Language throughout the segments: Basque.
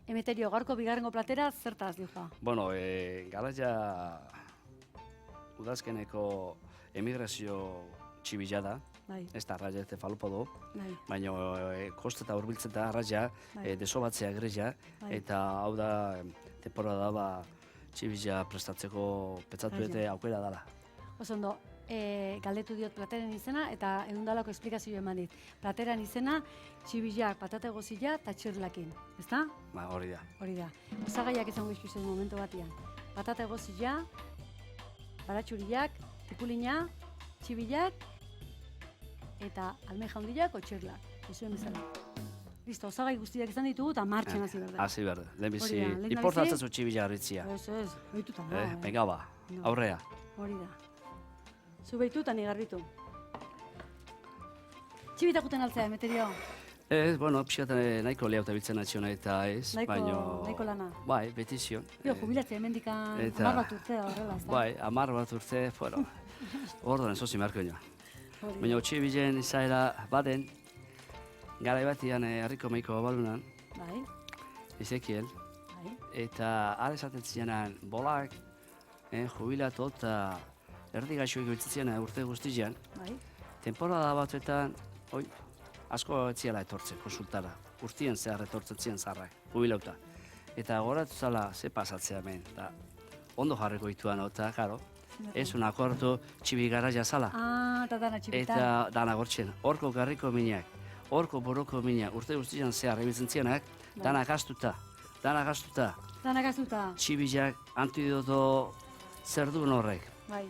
Emeterio, gaurko bigarrengo platera zertaz diuja? Bueno, garaia udazkeneko emigrazio txibila da, Bai, ez da arraia ez falupo du, bai, baina kosteta hurbiltzen da arraia, Bai. desobatzea greja, Bai. eta hau da temporada ba, txibila prestatzeko pentsatu Arraia. dute aukera dela. Oso ondo, galdetu diot plateren izena eta ehundalako esplikazio eman dit. Plateran izena, txibilak, patate gozila eta txirlakin, ezta? Ba, hori da. Hori da. Osagaiak izango izkizu momentu batean. Patate gozila, baratxuriak, tipulina, txibilak, eta almeja handiak o txirlak. Ezuen bezala. Listo, osagai guztiak izan ditugu eta martxan hasi behar da. Hasi behar da. Lehenbizi, Hori da, lehendabizi- importatzen zu txibila harritzia. Ez, ohituta nago. Venga ba, No. aurrea. Hori da. Zu behitu eta ni garbitu. Txibitakuten altzea, Emeterio. Ez, bueno, pixkat nahiko lehauta biltzen atxiona eta ez, Nahiko lana. Bai, beti zion. Jo, jubilatzea hemendikan eta- 10 bat urtea horrela, ezta? Bai, 10 bat urte, bueno, orduan zozi marko ino. Hori. Baina txibilen izaera baden, garai batian herriko meiko balunan, Bai, Ezekiel, bai. eta ara esaten zianan bolak, jubilatu eta erdi gaixoik biltzen urte guztian, Bai. temporada batzuetan, asko etziela etortzen, konsultara. Urtien zehar etortzen ziren zarrak, jubilauta. Eta goratu zala, ze pasatzea hemen, da ondo jarriko dituan, eta, karo, ez un akortu txibi garaia zala. Eta dana txibita. Eta dana gortzen, horko garriko minak, horko boroko minak, urte guztian zehar ebiltzen zienak, dana gastuta, Dana gaztuta. txibilak antidoto zer duen horrek. Bai.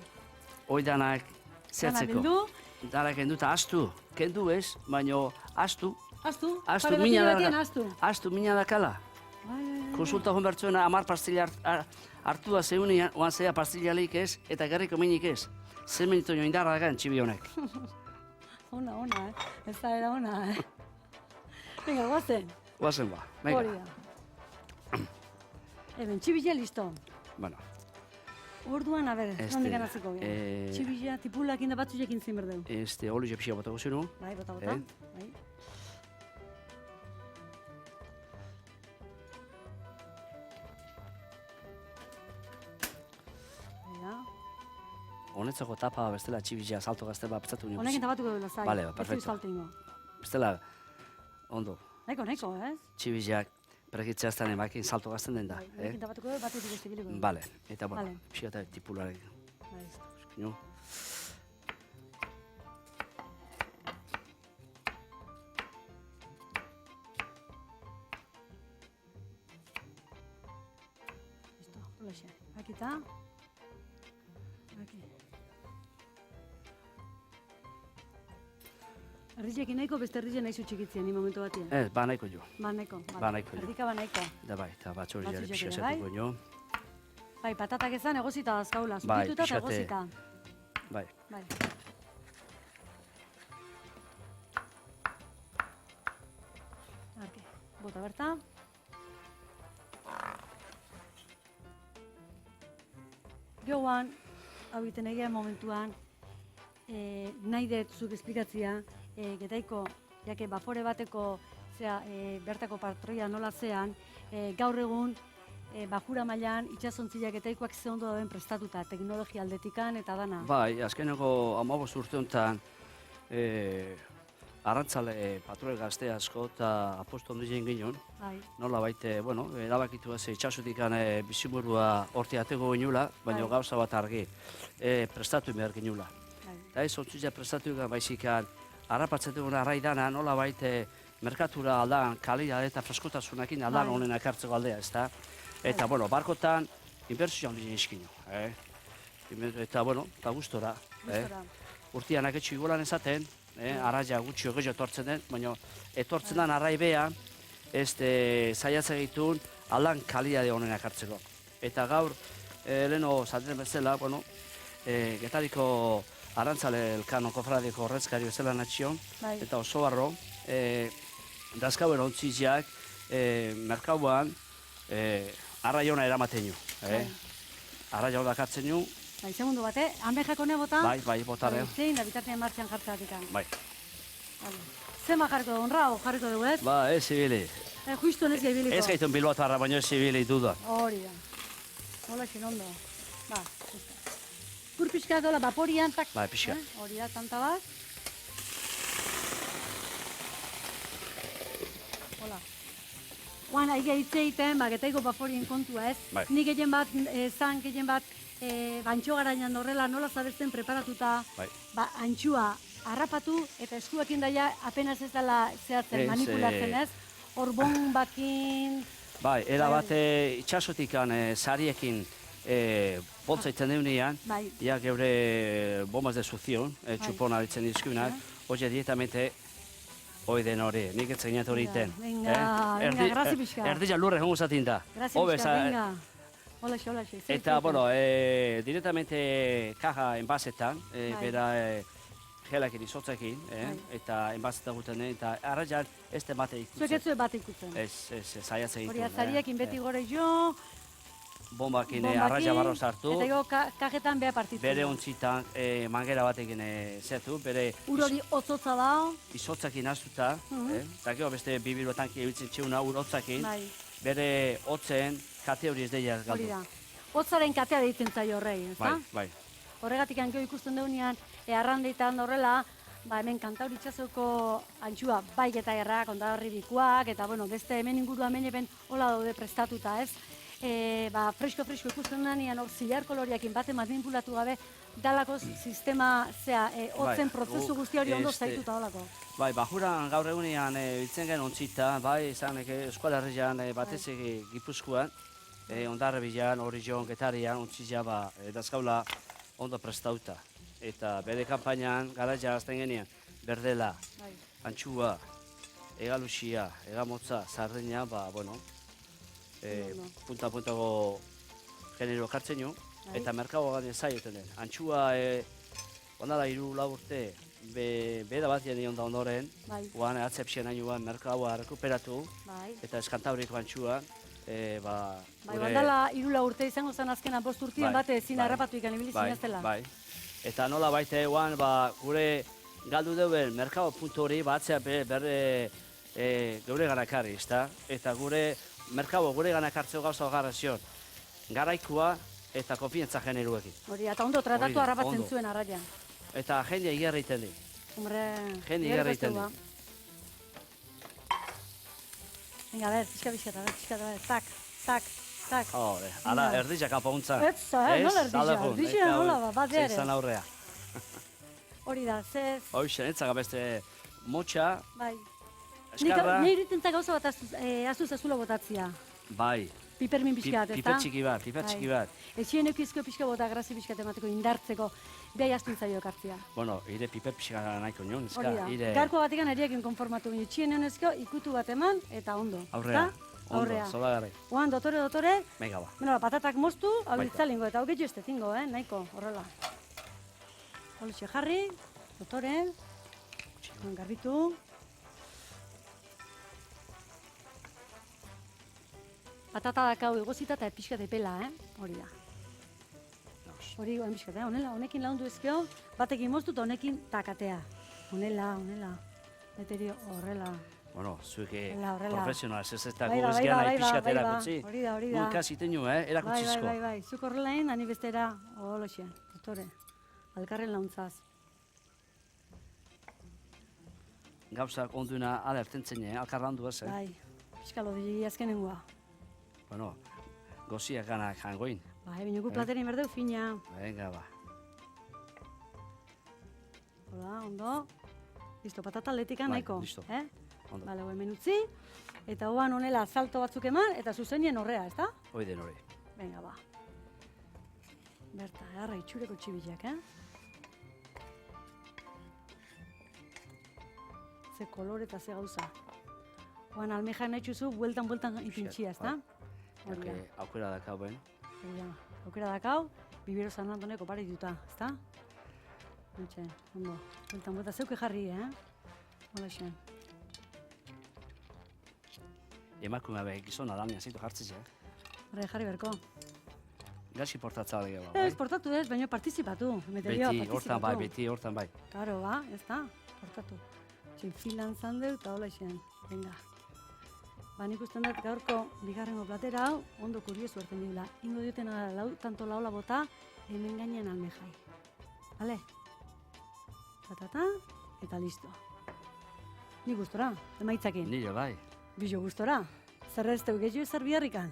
Hoi danak Dana zertzeko. bildu. Dana kenduta astu, kendu ez, baino astu, Astu. Astu, Pare mina batean da. astu. Astu, mina dakala. Bai. Konsulta hon bertzuena 10 pastilla hartu da zeunean, oan zea pastillalik ez, eta garriko minik ez. Zemenito nio indarra dagan txibi honek. Ona, Ez da era ona, Venga, guazen. Guazen ba, Hori venga. da. Eben, txibila listo. Bueno, Orduan, a ber, Este, nondik ganatzeko gara. Txibila, tipulak inda batzuek intzin berdeu. oli jo pixia botako zenu. Bai, bota. Bai. Ja. Honetzako tapa bestela txibila salto gazte bat petzatu nio. Honekin tabatuko duela zai. Bale, perfecto. Salto ingo. Bestela, ondo, Nahiko, ez? txibilak pregitzea azten emakin salto gazten den da. Bai, honekin tabatuko duela batetik beste biliko dugu. Bale, eta bueno, Bale. pixia eta tipularen. Bai. Nio. Listo, holaxe. Akita. Aki. Erdiekin nahiko, beste erdien nahizu txikitzien, ni momentu batien. Ez, ba nahiko jo. Ba nahiko. Vale. Ba nahiko jo. Erdika ba nahiko. Da bai, eta batzori jare Batzuk pixia ere, bai? zertuko nio. Bai, patatak ezan egozita dazkaula, Bai, zutituta eta pixkate. egozita. Bai, Bai. Arke, bota berta. Geuan, hau iten egia momentuan, nahi dut zuk esplikatzia, getaiko, jake bafore bateko, zera, bertako patroia nola zean, gaur egun, bajura mailan itxasontziak getaikoak ze ondo dauden prestatuta, teknologia aldetikan eta dana. bai, azkeneko 15 urte honetan, arrantzale patroi gazte asko eta aposto ondien ginen, Bai, nola baite, bueno, erabakitu ez itxasotik bizimurua horti ateko ginula, baina Bai. gauza bat argi, prestatu behar ginula. bai, Eta ez ontzia prestatu egan baizikan, harrapatzen duguna arrai dana, nola baite merkatura aldan, kalidade eta freskotasunakin aldan Bai. honen akartzeko aldea, ezta? Eta, bueno, barkotan, inbertsio handien iskino, Eta, bueno, eta gustora. gustora. Urtian aketxu igualan ezaten, arraia gutxi gehiago etortzen den, baina etortzen den arrai beha, zaiatzen egitun aldan kalidade honen akartzeko. Eta gaur, leheno zaten bezala, bueno, getariko arrantzale elkano kofradiko horretzkari bezala natxion, Bai. eta oso barro, dazkauen ontziziak, merkauan, arraiona eramaten ju. Arraia hor dakartzen ju, Bai, segundu bate, hanbejak hone bota? bai, botare. Zein da bitartean martxan jartzeatik. Bai. Zema jarriko dugu, honra, jarriko dugu ez? Ba, ez, ibili. Justo ez gaibiliko. Ez gaitun bilbotarra, baino ez ibili duda. Hori da. Hola xin ondo. Ba, gur pixka dola vaporian, tak. Bai, pixka. Hori da, tanta bat. Hola. Oan, aige hitz egiten, getaiko vaporien kontua ez. Bai. Ni gehien bat, gehien bat, antxo garainan horrela nola zabesten preparatuta, Bai. Antxua harrapatu eta eskuekin daia apenas ez dela zehatzen, manipulatzen ez. Hor bombakin... Bai, era bat itxasotikan sariekin boltzaitzen deunean, ja geure bombas de suzion, txupona ditzen dizkunak, hoxe dietamente oiden hori, nik ez zainat hori iten. Venga, grazi pixka. Erdila lurre hongo zatin da. Grazi pixka, venga. Holaxe. Eta, bueno, directamente kaja enbasetan, bera gelakin izotzekin, eta enbasetan guten, eta arraian ez den bate ikutzen. Zuek ez zuen bate ikutzen. Ez, zaiatzen Hori dituen. azariekin beti gore jo, Bombakin arraia barro sartu. eta ego kajetan beha partitzen. Bere ontzitan mangera batekin zetu, bere Ur hori otzotza da. izotzakin azuta, eta gero beste bibirotan ibiltzen txeuna ur hotzakin, bere hotzen kate hori ez deia galdu. Hori da. Hotzaren katea deitzen zaio horrei, ezta? Bai. Horregatik gero ikusten deunean, arrandeitan horrela, hemen Kantauri itsasoko antxua bai eta errak, Ondarri bikuak, eta beste hemen inguruan eben hola daude prestatuta, ez? Fresko ikusten denean hor zilar koloriakin bate manipulatu gabe, dalako sistema, hotzen prozesu guzti hori ondo zaituta holako. Bai, bajuran gaur egunean biltzen gen ontzita, bai, izanek eskualarrian batez Gipuzkoan, Ondarri bilan, Orion, Getarian, ontzia dazkaula ondo prestauta. Eta bere kampainan, garaia azten genean, berdela, antxua, egaluxia, egamotza, sardina, punta-puntako genero kartzen jo, eta merkagoa gane zaioten den. Antxua, ondala 3-4 urte, beda bat jeni onda ondoren, guan atzepsien anioan merkagoa rekuperatu, eta eskantauriko antxua, ondala 3-4 urte izango zen azkenan 5 urtien bate ezin harrapatu ikan ibili zinaztela. Bai. Eta nola baite guan, gure galdu deuen merkao puntu hori batzea berre geure ganakarri, ezta? Eta gure merkao gure ganakartzeo gauza garrazion, garaikua eta konfientza generuekin. Hori, eta ondo tratatu harrapatzen zuen arraian. Eta jende igerra iten di. Hombre, jende igerra iten di. Venga, pixka, tak. Hore, ala erdizak apauntzan. Nola erdizak, nola bat ere. Zeizan aurrea. Hori da, zez. Hoxe, netzak beste motxa, eskarra. Nire iritentzak gauza bat azuz azula botatzia. Bai. Pipermin pixkat, ezta? Piper txiki bat. Etxien eukizko pixka bota, grazi pixkat emateko indartzeko, behai astun zaio kartzia. Bueno, ire piper pixka nahiko nion, ezka. Hori da, garko batekan eriekin konformatu ginen. Etxien eunezko ikutu bat eman eta ondo. Aurrea. Ondo, zola garri. Oan, dotore. Venga, ba. Bueno, patatak moztu, hau litzalingo, eta hau getxo este tingo, nahiko, horrela. Holixe jarri, dotore. Garbitu. Patata dakau egozita eta pixka depela, hori da. Hori, oan pixka, honela, honekin laundu ezkio, batekin moztu eta honekin takatea. Honela. Meterio, horrela. Bueno, zueke profesionalaz ez eta gurez bai, gehan pixkatera gutzi. Hori da. Gurkaz iten jo, erakutzizko. Bai. Zuk horrelain, hani bestera, holoxe, dotore, alkarren launtzaz. Gauzak onduna alertentzen, alkarrandu ez, Bai, pixkalo di azkenengoa. Bueno, goziak ganak jangoin. Bai, binugu platerin berdeu fina. Venga, ba. Hola, ondo. Listo, patata atletikan nahiko. Listo. Ondo. Bale, hemen utzi. Eta hoan honela salto batzuk eman, eta zuzenien horrea, ezta? Hoi den hori. Venga, ba. Berta, harra itxureko txibilak, Ze kolore eta ze gauza. Hoan almeja nahi txuzu, bueltan ipintxia, ezta? Aukera dakau, ben. Aukera dakau, bibero San Antoneko pare dituta, ezta? Nintxe, ondo. Bueltan, zeuke jarri, Hola xen. Emakume abe, gizona damia zitu jartzitze, Horre, jarri berko. Gazi portatza hori gaba, Ez, portatu ez, baina partizipatu. Beti, hortan bai. Karo, ba, ez da, portatu. Txinfilan zandeu eta hola xen. Venga. Ba, nik usten dut gaurko bigarrengo platera hau ondo kuriosu hartzen dira. Ingo diotena tanto laula bota, hemen gainean almejai. Bale? Ta, eta listo. Ni gustora, emaitzakin. Nire bai. Bilo gustora. Zer ez teu gehiago ezer biharrikan.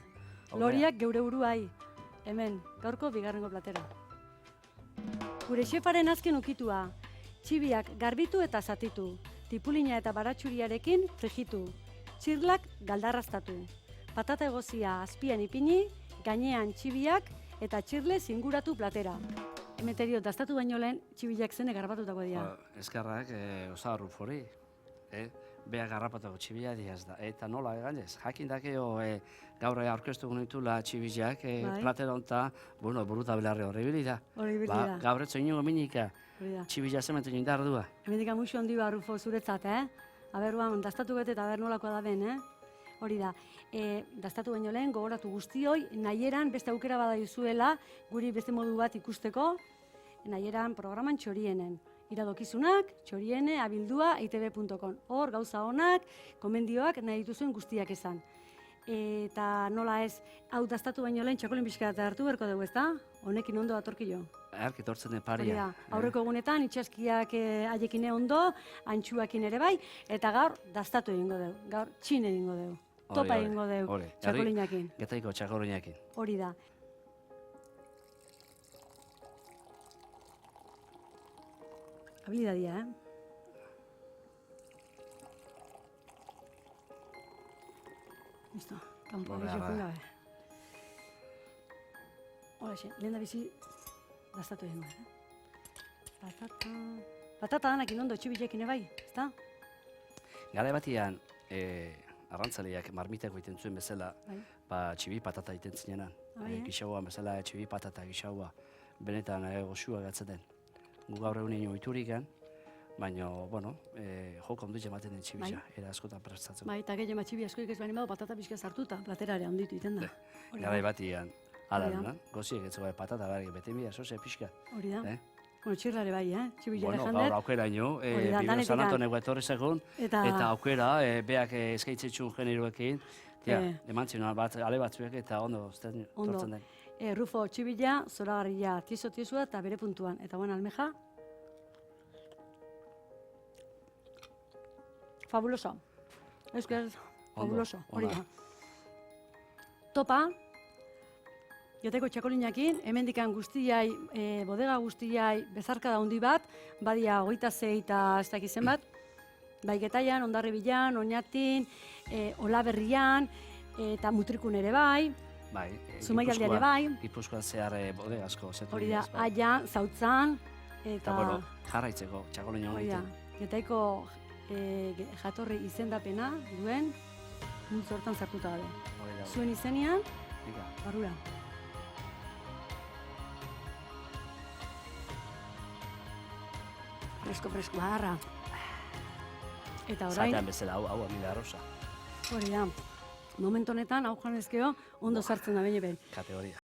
Hobea. Loriak geure buruai. Hemen, gaurko bigarrengo platera. Gure xefaren azken ukitua. Txibiak garbitu eta zatitu. Tipulina eta baratxuriarekin frijitu. Txirlak galdarraztatu. Patata egozia azpian ipini, gainean txibiak eta txirle zinguratu platera. Emeterio, dastatu baino lehen, txibilak zene garbatutako dira. Eskerrak, osa rufori. Beak garrapatako txibila diaz da. Eta nola eganez, jakin dakeo gaur aurkeztu genitula txibilak platera onta, bueno, buruta belarri horribili da. Horribili da. Gaur etzo ino minika, Hori da. txibila zementu indar dua. Hemendik muixo handi ba, Rufo, zuretzat, Aberuan, dastatu bete eta aber nolakoa da ben, Hori da. Dastatu baino lehen, gogoratu guztioi, nahieran beste aukera bada izuela, guri beste modu bat ikusteko, nahieran programan txorienen. Iradokizunak, txoriene, abildua, eitb.com. Hor, gauza honak, komendioak, nahi dituzuen guztiak esan. Eta nola ez, hau dastatu baino lehen, txakolin pixka hartu berko dugu, ezta? Honekin ondo datorkio. Erk etortzen den Hori paria. da, aurreko egunetan itxaskiak haiekine ondo, antxuakin ere bai, eta gaur dastatu egingo dugu, gaur txin egingo dugu, topa egingo dugu, txakolinakin. Getaiko txakolinakin. Hori da. Habilidadia, Listo, kanpo Hora, egin hora. gabe. Horaxe, lehen da bizi dastatu egingo, Patata danak ondo txibilekin bai, ezta? Gara batian, arrantzaleak marmitako egiten zuen bezala, Bai. txibi patata egiten zinenan. Bai, Gixaua bezala txibi patata gixaua benetan goxua gatzen den. Gu gaur egunen ohiturikan, baina, bueno, joko ondu ematen den txibila, era askotan prestatzen. Bai, eta gehiago txibi askoik ez bani badu patata pixka sartuta, platerare handitu iten da. Gara batian, ala Hori da. duna, goziek ez goa patata gara bete mila, zoze pixka. Hori da. Eh? Bueno, txirlare bai, txibilare Bueno, jandet. gaur aukera ino, Hori da, Bibio danetik San an. Antonio etorri zegoen, Eta- eta aukera, beak eskaitzetxun generoekin, emantzioa bat, ale batzuek eta ondo Ondo. tortzen den. Rufo txibila, zoragarria, tiesua eta bere puntuan. Eta buen almeja. Fabuloso. Euskal, fabuloso. Hori ona. da. Topa, joteko txakolinakin, hemendikan guztiai, bodega guztiai, bezarka da handi bat, badia 26 eta ez dakiz zenbat, bai Getaian, Hondarribian, Oñatin, Olaberrian, eta Mutrikun ere bai, Bai, Zumaialde ere bai. Gipuzkoan zehar bodega asko zetu. hori da, Aia, Zautzan, Eta, bueno, jarraitzeko, txakolina hori da, egiten. Getaiko jatorri izendapena duen, multzo hortan sartuta gabe. Hori da, Zuen izenean, Nika. barrura. Fresko, baharra. Eta orain, Zatean bezala, hau amila arroza, hori da, momentu honetan, hau janezkeo, ondo sartzen da baina ben. kategoria.